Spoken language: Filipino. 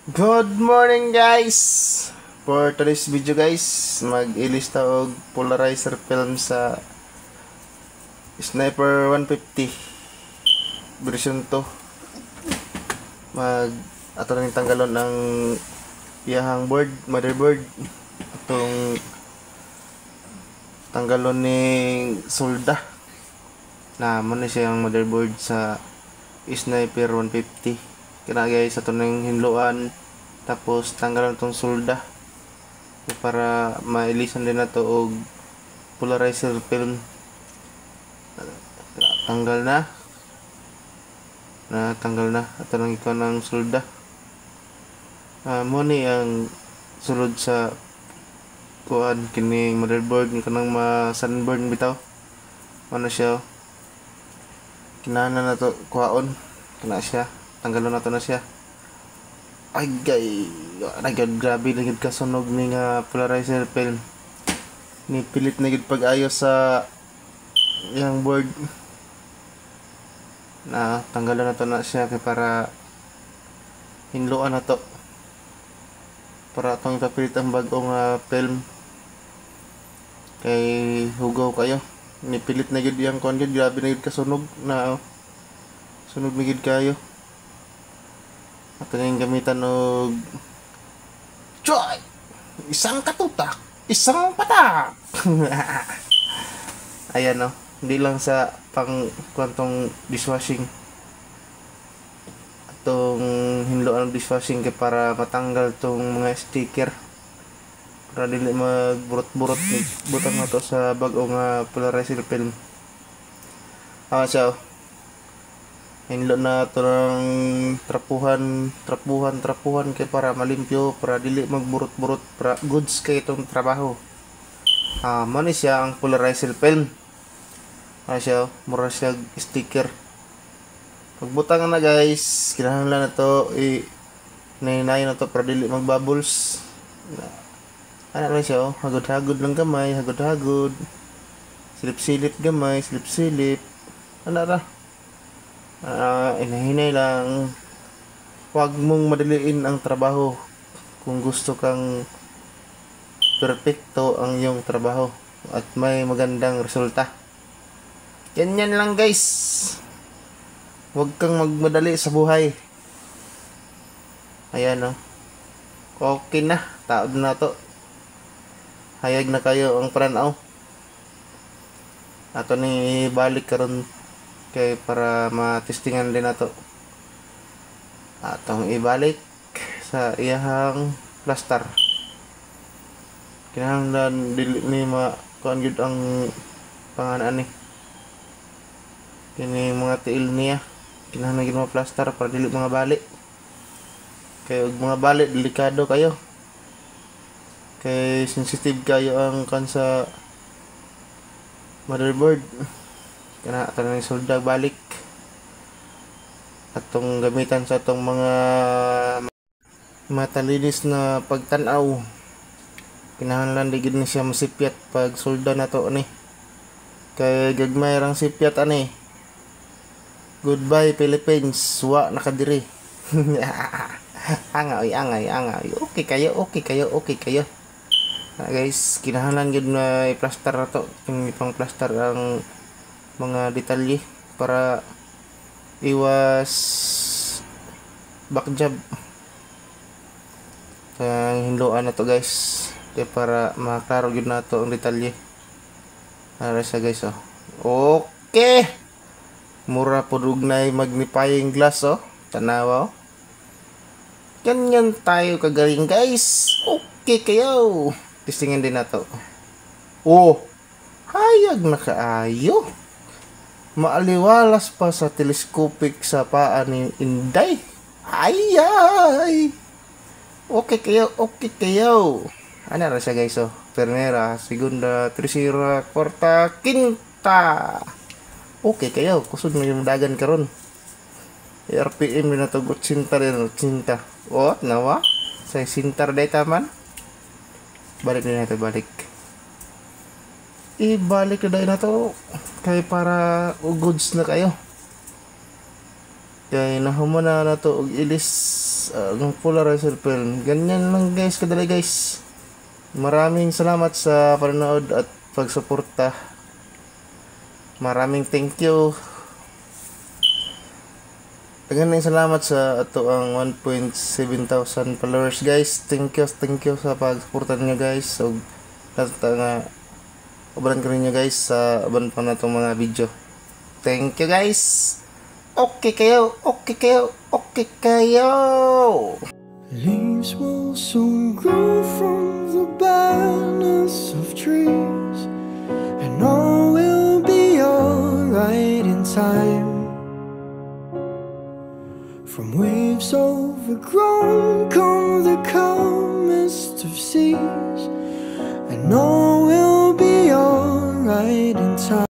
Good morning guys! For today's video guys, mag-ilista og polarizer film sa Sniper 150 version 2. Ato na tanggalon ng iyahang motherboard. Atong tanggalon ning solda. Na mo na siyang motherboard sa Sniper 150. Kaya guys, ito na yung hinluan, tapos tanggalan itong solda para mailisan din na ito og polarizer film. Tanggal na ito lang ikaw ng solda. Muni ang sulod sa kuan kining motherboard ni kanang ma-sunburn bitaw. Ano siya, kinahanglan na to kuhaon kana siya. Tanggalon na to na siya. Ay gay, grabe na gid kasunog ni nga polarizer film. Ni pilit na gid pag-ayos sa yang board. Na tanggalon na to na siya kay para hinluan na to. Para atong ipapilit ang bagong film. Kay hugaw kayo. Ni pilit na gid yang kon gid, grabe na gid kasunog na sunog na gid kayo. Ato na yung gamitan og Choy! Isang katutak, isang patak! Ayan o, hindi lang sa pang kwantong dishwashing. Atong hinloan ng dishwashing kay para matanggal tong mga sticker. Para dili magburot-burot, butang na to sa bagong polarizer film. So, hinlo na ito ng trapuhan kay para malimpyo, para dili magburot-burot, para goods kay itong trabaho. Mani siya ang polarizer film. Siya, mura siya sticker. Pagbutang na guys, kinahanglan na ito nahinay na ito para dili magbubbles. Ano na siya, hagod-hagod lang gamay, hagod-hagod, silip-silip gamay, silip-silip. Ano na, inahinay lang. Huwag mong madaliin ang trabaho kung gusto kang perfecto ang iyong trabaho at may magandang resulta. Ganyan lang guys, huwag kang magmadali sa buhay. Ayan o, okay na, taod na to. Hayag na kayo ang pranaw. Ato ni balik karon kay para matestingan din nato. Atong ibalik sa iyahang plaster. Kinahanglan dili ni kuan gyud ang panganan ni. Kini mga tiil niya. Kinahanglan gyud mga plaster para dili mga bali. Kay og mga bali delikado kayo. Kay sensitive kayo ang kansa motherboard. Kana ato na solda balik atong gamitan sa atong mga matalinis na pagtan-aw. Kinahanglan digid ni siya masipyat pag solda na to ni, kay gagmay rang sipyat ani. Goodbye Philippines, wa nakadiri. Angay. Okay kayo. Guys, kinahanglan gid na i-plaster na to, pang plaster ang mga detalye para iwas backjob. Hinluan na to guys, kaya para maklaro yun na to ang detalye. Para siya guys okay, mura po dugnay magnifying glass tanawa ganyan tayo kagaling guys. Okay kayo, testingin din na to. Hayag na kaayo, maaliwalas pa sa telescopic sa paa ni Inday. Ay. Okay kayo. Ano na siya guys Primera, segunda, tercera, cuarta, quinta. Okay kayo, kusod na yung dagan karon. RPM na to, 80 rin, 80. Nawa? Sa sintar data man. Balik na natin, ibalik na dahil na to kay para goods na kayo. Kay nahuman na to og ilis Ng polarizer film. Ganyan lang guys, kadali guys. Maraming salamat sa panonood at pagsuporta. Maraming thank you. Maraming salamat sa ato ang 1.7,000 followers guys. Thank you sa pagsuporta niyo guys. So nga ubran ko ninyo guys sa uban pa na itong mga video. Thank you guys. Okay kayo. Leaves will soon grow from the barrenness of trees, and all will be alright in time. From waves overgrown come the calmest of seas, and all will be alright in time.